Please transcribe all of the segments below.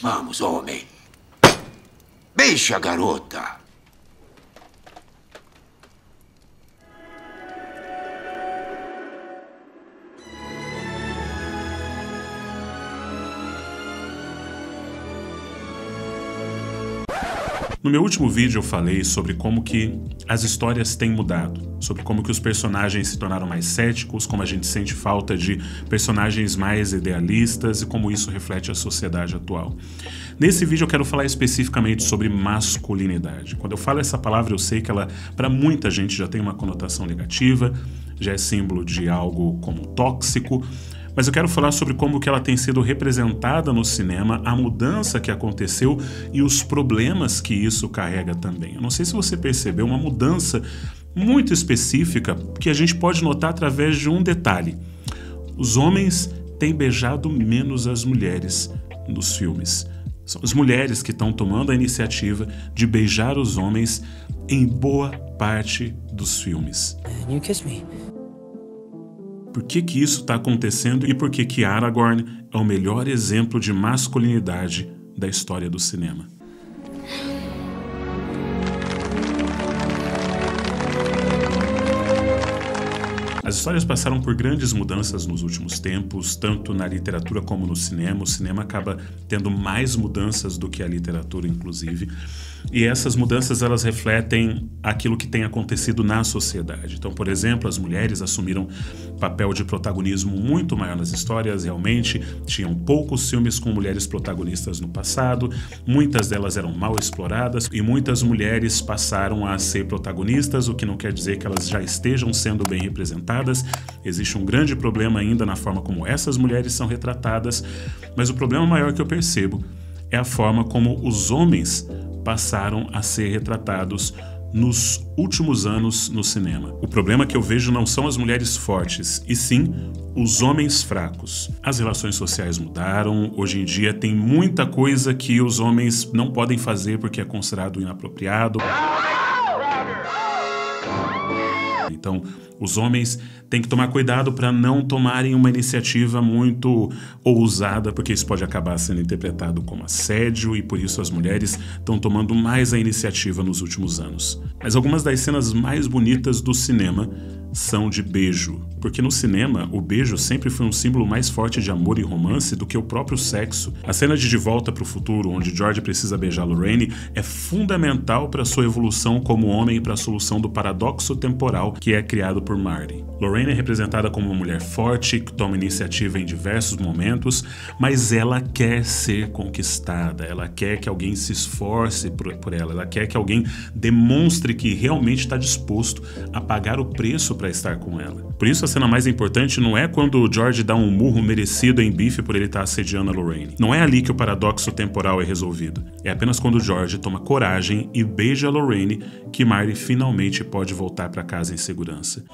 Vamos, homem. Deixa a garota. No meu último vídeo eu falei sobre como que as histórias têm mudado, sobre como que os personagens se tornaram mais céticos, como a gente sente falta de personagens mais idealistas e como isso reflete a sociedade atual. Nesse vídeo eu quero falar especificamente sobre masculinidade. Quando eu falo essa palavra eu sei que ela, para muita gente, já tem uma conotação negativa, já é símbolo de algo como tóxico, mas eu quero falar sobre como que ela tem sido representada no cinema, a mudança que aconteceu e os problemas que isso carrega também. Eu não sei se você percebeu uma mudança muito específica que a gente pode notar através de um detalhe. Os homens têm beijado menos as mulheres nos filmes. São as mulheres que estão tomando a iniciativa de beijar os homens em boa parte dos filmes. And you kiss me. Por que que isso está acontecendo e por que que Aragorn é o melhor exemplo de masculinidade da história do cinema? As histórias passaram por grandes mudanças nos últimos tempos, tanto na literatura como no cinema. O cinema acaba tendo mais mudanças do que a literatura, inclusive. E essas mudanças, elas refletem aquilo que tem acontecido na sociedade. Então, por exemplo, as mulheres assumiram papel de protagonismo muito maior nas histórias. Realmente, tinham poucos filmes com mulheres protagonistas no passado. Muitas delas eram mal exploradas e muitas mulheres passaram a ser protagonistas, o que não quer dizer que elas já estejam sendo bem representadas. Existe um grande problema ainda na forma como essas mulheres são retratadas, mas o problema maior que eu percebo é a forma como os homens passaram a ser retratados nos últimos anos no cinema. O problema que eu vejo não são as mulheres fortes, e sim os homens fracos. As relações sociais mudaram, hoje em dia tem muita coisa que os homens não podem fazer porque é considerado inapropriado. Então, os homens têm que tomar cuidado para não tomarem uma iniciativa muito ousada, porque isso pode acabar sendo interpretado como assédio e por isso as mulheres estão tomando mais a iniciativa nos últimos anos. Mas algumas das cenas mais bonitas do cinema são de beijo, porque no cinema o beijo sempre foi um símbolo mais forte de amor e romance do que o próprio sexo. A cena de Volta para o Futuro, onde George precisa beijar Lorraine, é fundamental para sua evolução como homem e para a solução do paradoxo temporal que é criado por Marty. Lorraine é representada como uma mulher forte, que toma iniciativa em diversos momentos, mas ela quer ser conquistada, ela quer que alguém se esforce por ela quer que alguém demonstre que realmente está disposto a pagar o preço para estar com ela. Por isso a cena mais importante não é quando o George dá um murro merecido em Biff por ele estar assediando a Lorraine. Não é ali que o paradoxo temporal é resolvido. É apenas quando o George toma coragem e beija a Lorraine que Marty finalmente pode voltar para casa em segurança.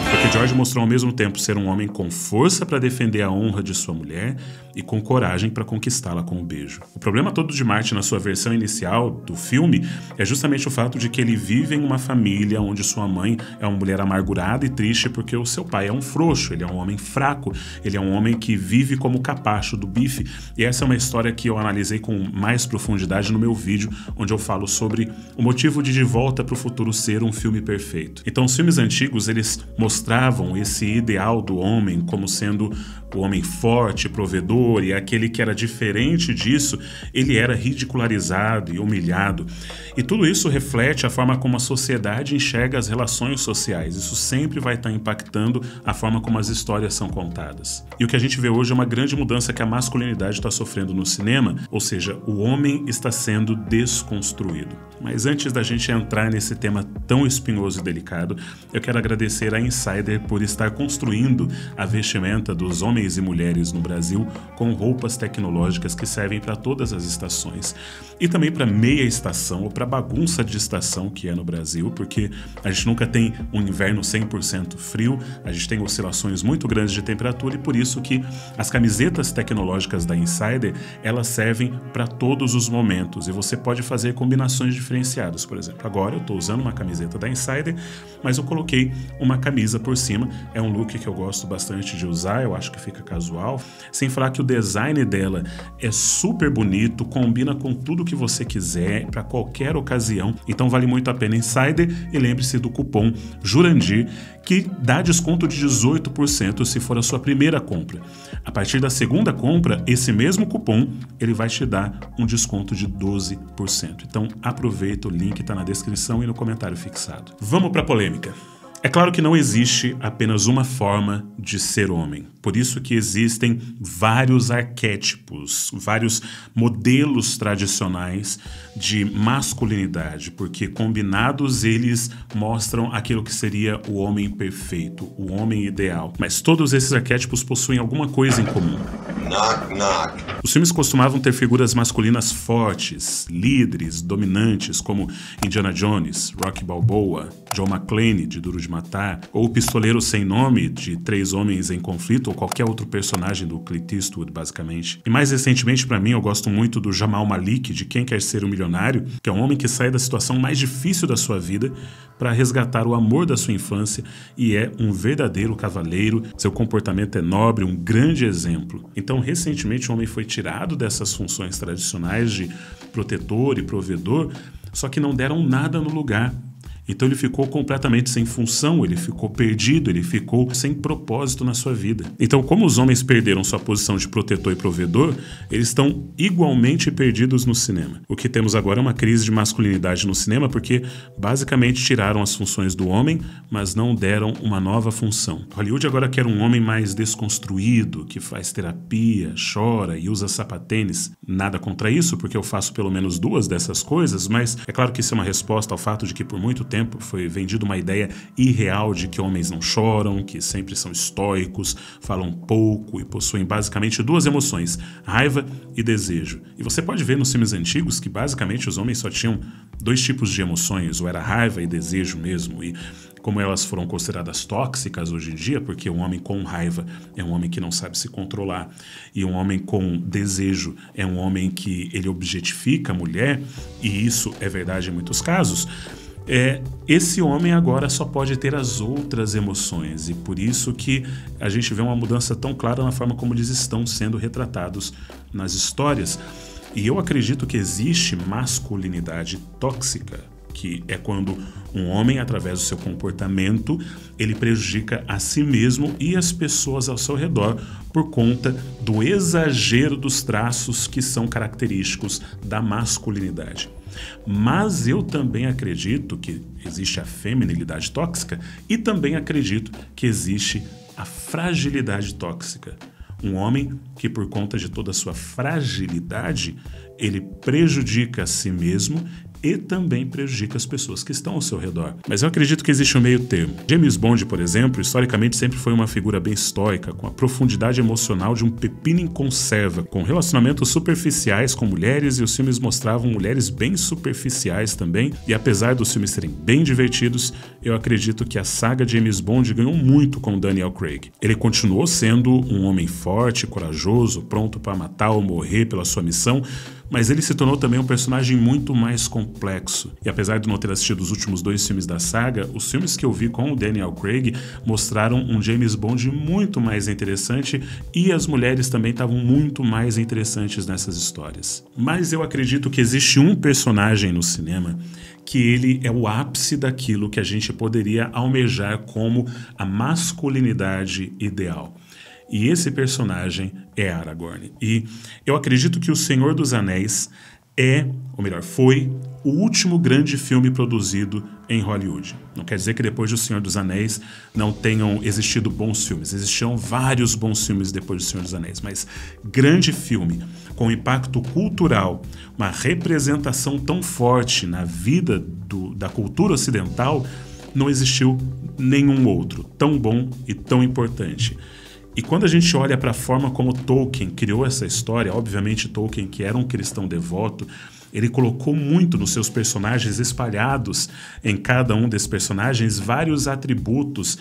Porque George mostrou ao mesmo tempo ser um homem com força para defender a honra de sua mulher e com coragem para conquistá-la com um beijo. O problema todo de Marty na sua versão inicial do filme é justamente o fato de que ele vive em uma família onde sua mãe é uma mulher amargurada e triste porque o seu pai é um frouxo, ele é um homem fraco, ele é um homem que vive como capacho do Biff. E essa é uma história que eu analisei com mais profundidade no meu vídeo, onde eu falo sobre o motivo de Volta para o Futuro ser um filme perfeito. Então os filmes antigos, eles mostravam esse ideal do homem como sendo o homem forte, provedor, e aquele que era diferente disso, ele era ridicularizado e humilhado. E tudo isso reflete a forma como a sociedade enxerga as relações sociais. Isso sempre vai estar impactando a forma como as histórias são contadas. E o que a gente vê hoje é uma grande mudança que a masculinidade está sofrendo no cinema, ou seja, o homem está sendo desconstruído. Mas antes da gente entrar nesse tema tão espinhoso e delicado, eu quero agradecer a Insider por estar construindo a vestimenta dos homens e mulheres no Brasil com roupas tecnológicas que servem para todas as estações. E também para meia estação ou para bagunça de estação que é no Brasil, porque a gente nunca tem um inverno 100% frio, a gente tem oscilações muito grandes de temperatura e por isso que as camisetas tecnológicas da Insider, elas servem para todos os momentos e você pode fazer combinações diferenciadas. Por exemplo, agora eu estou usando uma camiseta da Insider, mas eu coloquei uma camisa por por cima. É um look que eu gosto bastante de usar, eu acho que fica casual. Sem falar que o design dela é super bonito, combina com tudo que você quiser, para qualquer ocasião. Então vale muito a pena Insider, e lembre-se do cupom Jurandir, que dá desconto de 18% se for a sua primeira compra. A partir da segunda compra, esse mesmo cupom ele vai te dar um desconto de 12%. Então aproveita, o link está na descrição e no comentário fixado. Vamos para a polêmica. É claro que não existe apenas uma forma de ser homem. Por isso que existem vários arquétipos, vários modelos tradicionais de masculinidade, porque combinados eles mostram aquilo que seria o homem perfeito, o homem ideal. Mas todos esses arquétipos possuem alguma coisa em comum. Knock, knock. Os filmes costumavam ter figuras masculinas fortes, líderes, dominantes, como Indiana Jones, Rocky Balboa, John McClane, de Duro de Matar, ou o Pistoleiro Sem Nome, de Três Homens em Conflito, ou qualquer outro personagem do Clint Eastwood, basicamente. E mais recentemente, para mim, eu gosto muito do Jamal Malik, de Quem Quer Ser um Milionário, que é um homem que sai da situação mais difícil da sua vida para resgatar o amor da sua infância e é um verdadeiro cavaleiro. Seu comportamento é nobre, um grande exemplo. Então, recentemente, o homem foi tirado dessas funções tradicionais de protetor e provedor, só que não deram nada no lugar. Então ele ficou completamente sem função, ele ficou perdido, ele ficou sem propósito na sua vida. Então, como os homens perderam sua posição de protetor e provedor, eles estão igualmente perdidos no cinema. O que temos agora é uma crise de masculinidade no cinema, porque basicamente tiraram as funções do homem, mas não deram uma nova função. Hollywood agora quer um homem mais desconstruído, que faz terapia, chora e usa sapatênis. Nada contra isso, porque eu faço pelo menos duas dessas coisas, mas é claro que isso é uma resposta ao fato de que por muito tempo foi vendida uma ideia irreal de que homens não choram, que sempre são estoicos, falam pouco e possuem basicamente duas emoções, raiva e desejo. E você pode ver nos filmes antigos que basicamente os homens só tinham dois tipos de emoções, ou era raiva e desejo mesmo, e como elas foram consideradas tóxicas hoje em dia, porque um homem com raiva é um homem que não sabe se controlar, e um homem com desejo é um homem que ele objetifica a mulher, e isso é verdade em muitos casos. Esse homem agora só pode ter as outras emoções, e por isso que a gente vê uma mudança tão clara na forma como eles estão sendo retratados nas histórias. E eu acredito que existe masculinidade tóxica, que é quando um homem, através do seu comportamento, ele prejudica a si mesmo e as pessoas ao seu redor por conta do exagero dos traços que são característicos da masculinidade. Mas eu também acredito que existe a feminilidade tóxica e também acredito que existe a fragilidade tóxica. Um homem que, por conta de toda a sua fragilidade, ele prejudica a si mesmo e também prejudica as pessoas que estão ao seu redor. Mas eu acredito que existe um meio termo. James Bond, por exemplo, historicamente sempre foi uma figura bem estoica, com a profundidade emocional de um pepino em conserva, com relacionamentos superficiais com mulheres, e os filmes mostravam mulheres bem superficiais também. E apesar dos filmes serem bem divertidos, eu acredito que a saga James Bond ganhou muito com Daniel Craig. Ele continuou sendo um homem forte, corajoso, pronto para matar ou morrer pela sua missão, mas ele se tornou também um personagem muito mais complexo. E apesar de não ter assistido os últimos dois filmes da saga, os filmes que eu vi com o Daniel Craig mostraram um James Bond muito mais interessante, e as mulheres também estavam muito mais interessantes nessas histórias. Mas eu acredito que existe um personagem no cinema que ele é o ápice daquilo que a gente poderia almejar como a masculinidade ideal. E esse personagem é Aragorn. E eu acredito que O Senhor dos Anéis foi o último grande filme produzido em Hollywood. Não quer dizer que depois de O Senhor dos Anéis não tenham existido bons filmes. Existiam vários bons filmes depois do Senhor dos Anéis, mas grande filme, com impacto cultural, uma representação tão forte na vida da cultura ocidental, não existiu nenhum outro tão bom e tão importante. E quando a gente olha para a forma como Tolkien criou essa história, obviamente Tolkien, que era um cristão devoto, ele colocou muito nos seus personagens, espalhados em cada um desses personagens, vários atributos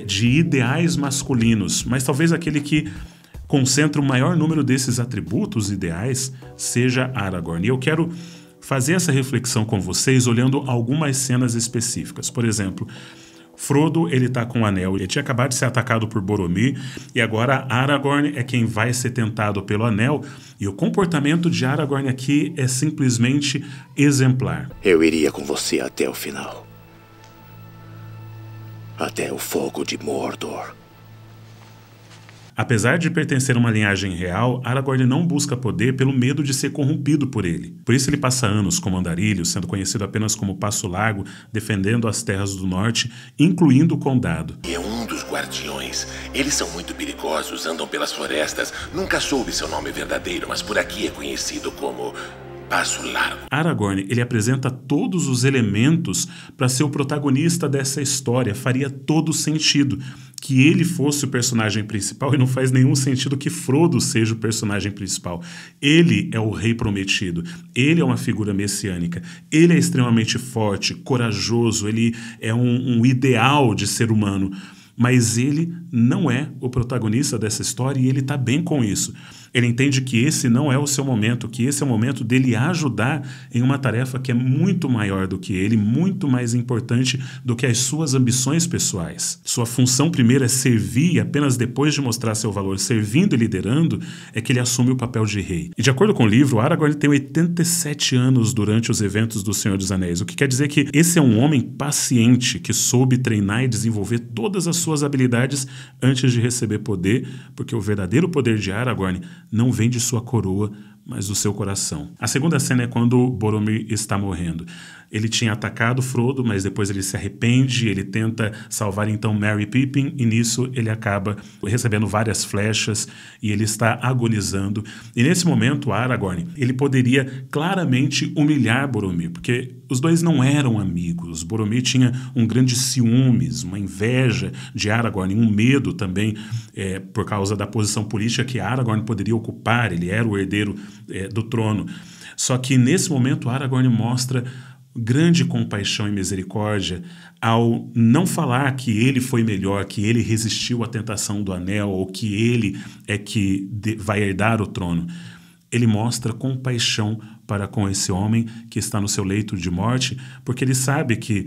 de ideais masculinos, mas talvez aquele que concentra o maior número desses atributos ideais seja Aragorn. E eu quero fazer essa reflexão com vocês olhando algumas cenas específicas. Por exemplo, Frodo, ele tá com o anel, ele tinha acabado de ser atacado por Boromir, e agora Aragorn é quem vai ser tentado pelo anel, e o comportamento de Aragorn aqui é simplesmente exemplar. Eu iria com você até o final. Até o fogo de Mordor. Apesar de pertencer a uma linhagem real, Aragorn não busca poder pelo medo de ser corrompido por ele. Por isso ele passa anos como andarilho, sendo conhecido apenas como Passo Largo, defendendo as terras do norte, incluindo o Condado. É um dos guardiões. Eles são muito perigosos, andam pelas florestas. Nunca soube seu nome verdadeiro, mas por aqui é conhecido como Passo Largo. Aragorn, ele apresenta todos os elementos para ser o protagonista dessa história. Faria todo sentido que ele fosse o personagem principal, e não faz nenhum sentido que Frodo seja o personagem principal. Ele é o rei prometido, ele é uma figura messiânica, ele é extremamente forte, corajoso, ele é um ideal de ser humano, mas ele não é o protagonista dessa história e ele está bem com isso. Ele entende que esse não é o seu momento, que esse é o momento dele ajudar em uma tarefa que é muito maior do que ele, muito mais importante do que as suas ambições pessoais. Sua função primeiro é servir, e apenas depois de mostrar seu valor servindo e liderando, é que ele assume o papel de rei. E de acordo com o livro, Aragorn tem 87 anos durante os eventos do Senhor dos Anéis, o que quer dizer que esse é um homem paciente, que soube treinar e desenvolver todas as suas habilidades antes de receber poder, porque o verdadeiro poder de Aragorn não vem de sua coroa, mas do seu coração. A segunda cena é quando Boromir está morrendo. Ele tinha atacado Frodo, mas depois ele se arrepende, ele tenta salvar então Merry e Pippin, e nisso ele acaba recebendo várias flechas e ele está agonizando. E nesse momento, Aragorn, ele poderia claramente humilhar Boromir, porque os dois não eram amigos. Boromir tinha um grande ciúmes, uma inveja de Aragorn, um medo também por causa da posição política que Aragorn poderia ocupar. Ele era o herdeiro do trono. Só que nesse momento Aragorn mostra grande compaixão e misericórdia ao não falar que ele foi melhor, que ele resistiu à tentação do anel ou que ele é que vai herdar o trono. Ele mostra compaixão para com esse homem que está no seu leito de morte, porque ele sabe que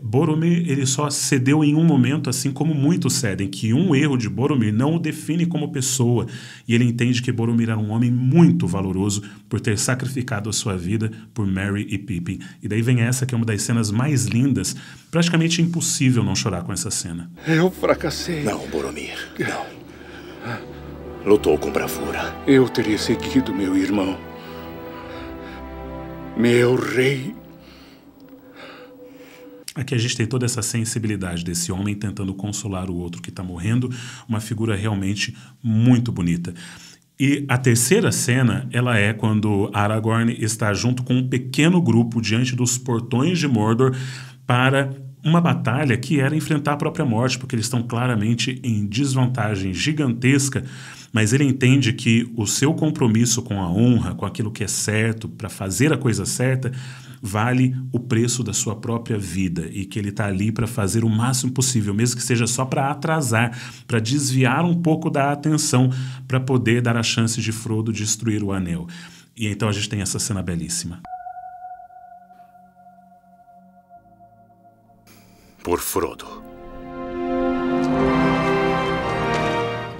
Boromir ele só cedeu em um momento, assim como muitos cedem, que um erro de Boromir não o define como pessoa, e ele entende que Boromir era um homem muito valoroso por ter sacrificado a sua vida por Merry e Pippin. E daí vem essa que é uma das cenas mais lindas, praticamente impossível não chorar com essa cena. Eu fracassei. Não, Boromir, não. Lutou com bravura. Eu teria seguido meu irmão. Meu rei. Aqui a gente tem toda essa sensibilidade desse homem tentando consolar o outro que está morrendo, uma figura realmente muito bonita. E a terceira cena, ela é quando Aragorn está junto com um pequeno grupo diante dos portões de Mordor para uma batalha que era enfrentar a própria morte, porque eles estão claramente em desvantagem gigantesca, mas ele entende que o seu compromisso com a honra, com aquilo que é certo, para fazer a coisa certa, vale o preço da sua própria vida e que ele está ali para fazer o máximo possível, mesmo que seja só para atrasar, para desviar um pouco da atenção, para poder dar a chance de Frodo destruir o anel. E então a gente tem essa cena belíssima. Por Frodo.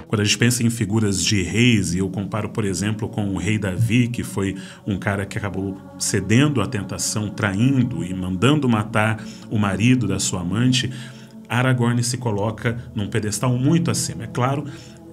Quando a gente pensa em figuras de reis, e eu comparo, por exemplo, com o rei Davi, que foi um cara que acabou cedendo à tentação, traindo e mandando matar o marido da sua amante, Aragorn se coloca num pedestal muito acima. É claro,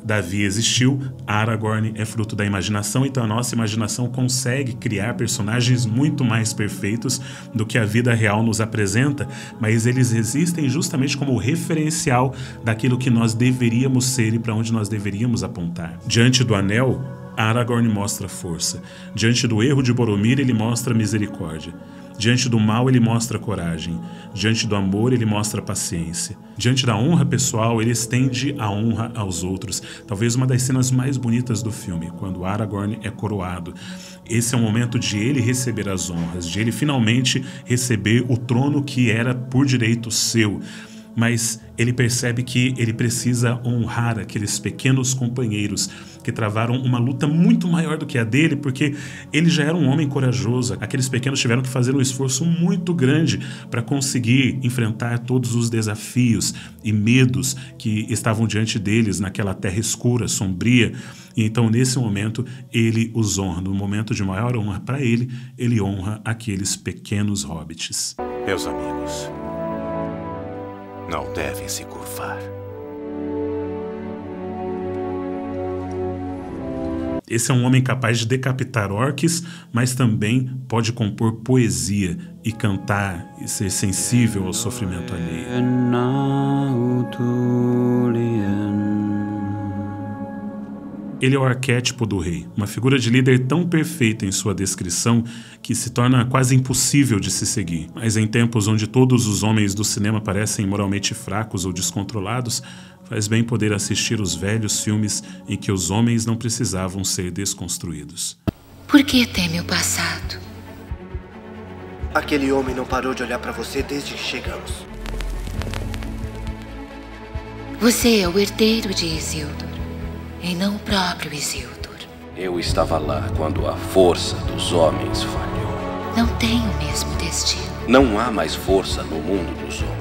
Davi existiu, Aragorn é fruto da imaginação, então a nossa imaginação consegue criar personagens muito mais perfeitos do que a vida real nos apresenta, mas eles existem justamente como referencial daquilo que nós deveríamos ser e para onde nós deveríamos apontar. Diante do anel, Aragorn mostra força. Diante do erro de Boromir, ele mostra misericórdia. Diante do mal, ele mostra coragem. Diante do amor, ele mostra paciência. Diante da honra pessoal, ele estende a honra aos outros. Talvez uma das cenas mais bonitas do filme, quando Aragorn é coroado. Esse é o momento de ele receber as honras, de ele finalmente receber o trono que era por direito seu. Mas ele percebe que ele precisa honrar aqueles pequenos companheiros que travaram uma luta muito maior do que a dele, porque ele já era um homem corajoso. Aqueles pequenos tiveram que fazer um esforço muito grande para conseguir enfrentar todos os desafios e medos que estavam diante deles naquela terra escura, sombria. E então, nesse momento, ele os honra. No momento de maior honra para ele honra aqueles pequenos hobbits. Meus amigos, não devem se curvar. Esse é um homem capaz de decapitar orques, mas também pode compor poesia e cantar e ser sensível ao sofrimento alheio. Ele é o arquétipo do rei, uma figura de líder tão perfeita em sua descrição que se torna quase impossível de se seguir. Mas em tempos onde todos os homens do cinema parecem moralmente fracos ou descontrolados, faz bem poder assistir os velhos filmes em que os homens não precisavam ser desconstruídos. Por que teme o passado? Aquele homem não parou de olhar para você desde que chegamos. Você é o herdeiro de Isildur, e não o próprio Isildur. Eu estava lá quando a força dos homens falhou. Não tem o mesmo destino. Não há mais força no mundo dos homens.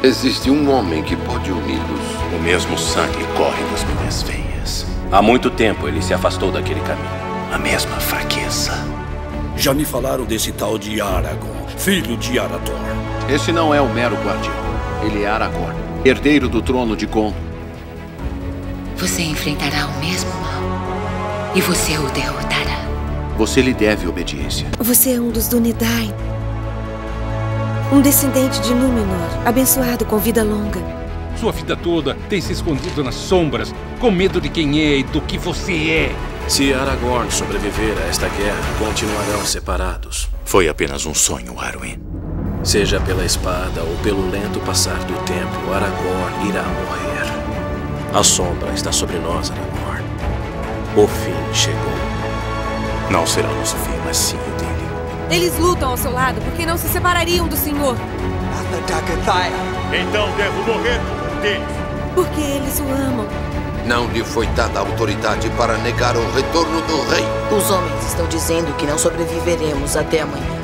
Existe um homem que pode uni-los. O mesmo sangue corre nas minhas veias. Há muito tempo ele se afastou daquele caminho. A mesma fraqueza. Já me falaram desse tal de Aragorn, filho de Arathorn. Esse não é o mero guardião. Ele é Aragorn, herdeiro do trono de Gondor. Você enfrentará o mesmo mal, e você o derrotará. Você lhe deve obediência. Você é um dos Dúnedain. Um descendente de Númenor, abençoado com vida longa. Sua vida toda tem se escondido nas sombras, com medo de quem é e do que você é. Se Aragorn sobreviver a esta guerra, continuarão separados. Foi apenas um sonho, Arwen. Seja pela espada ou pelo lento passar do tempo, Aragorn irá morrer. A sombra está sobre nós, Aragorn. O fim chegou. Não será nosso fim, mas sim o dele. Eles lutam ao seu lado porque não se separariam do Senhor. Então devo morrer por um deles. Porque eles o amam. Não lhe foi dada autoridade para negar o retorno do rei. Os homens estão dizendo que não sobreviveremos até amanhã.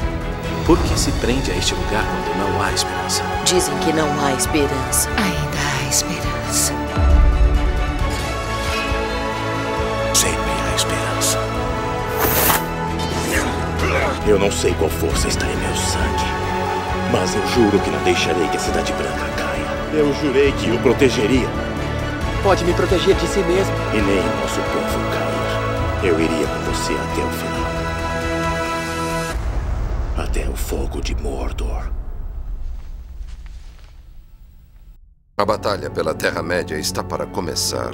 Por que se prende a este lugar quando não há esperança? Dizem que não há esperança. Ainda há esperança. Sempre há esperança. Eu não sei qual força está em meu sangue, mas eu juro que não deixarei que a Cidade Branca caia. Eu jurei que o protegeria. Pode me proteger de si mesmo. E nem o nosso povo cair. Eu iria com você até o final. Até o fogo de Mordor. A batalha pela Terra-média está para começar.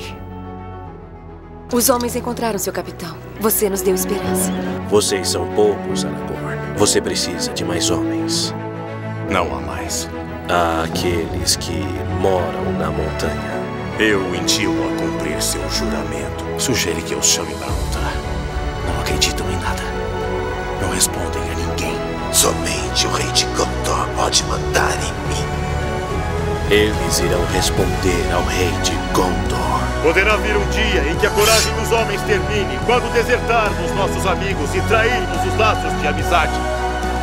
Os homens encontraram seu capitão. Você nos deu esperança. Vocês são poucos, Aragorn. Você precisa de mais homens. Não há mais. Há aqueles que moram na montanha. Eu o intimo a cumprir seu juramento. Sugere que eu chame para lutar. Não acreditam em nada. Não respondem a ninguém. Somente o rei de Gondor pode mandar em mim. Eles irão responder ao rei de Gondor. Poderá vir um dia em que a coragem dos homens termine, quando desertarmos nossos amigos e trairmos os laços de amizade.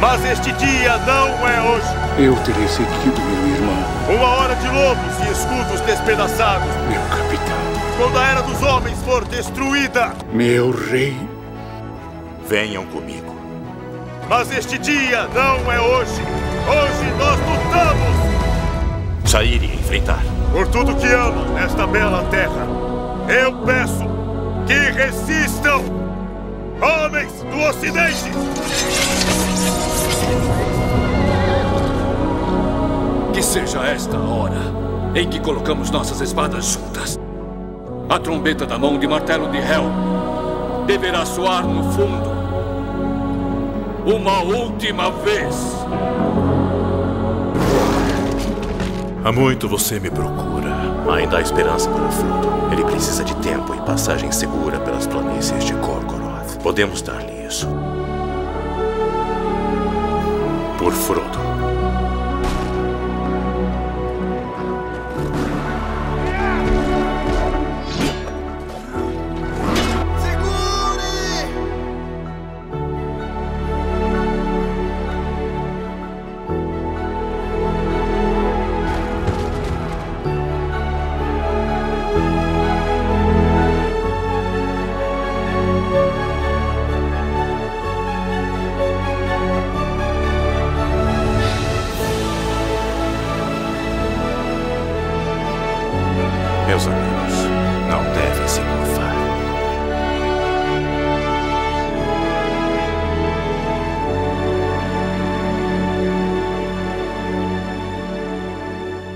Mas este dia não é hoje. Eu terei seguido meu irmão. Uma hora de lobos e escudos despedaçados. Meu capitão. Quando a era dos homens for destruída. Meu rei. Venham comigo. Mas este dia não é hoje. Hoje nós lutamos. Sair e enfrentar. Por tudo que amam nesta bela terra, eu peço que resistam, homens do Ocidente! Que seja esta a hora em que colocamos nossas espadas juntas. A trombeta da mão de martelo de Hel deverá soar no fundo. Uma última vez. Há muito você me procura. Ainda há esperança para Frodo. Ele precisa de tempo e passagem segura pelas planícies de Gorgoroth. Podemos dar-lhe isso. Por Frodo. Meus amigos, não devem se curvar.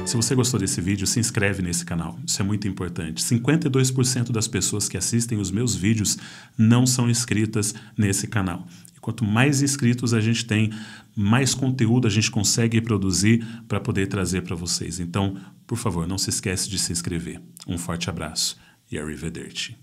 Se você gostou desse vídeo, se inscreve nesse canal. Isso é muito importante. 52% das pessoas que assistem os meus vídeos não são inscritas nesse canal. E quanto mais inscritos a gente tem, mais conteúdo a gente consegue produzir para poder trazer para vocês. Então, por favor, não se esquece de se inscrever. Um forte abraço e arrivederci.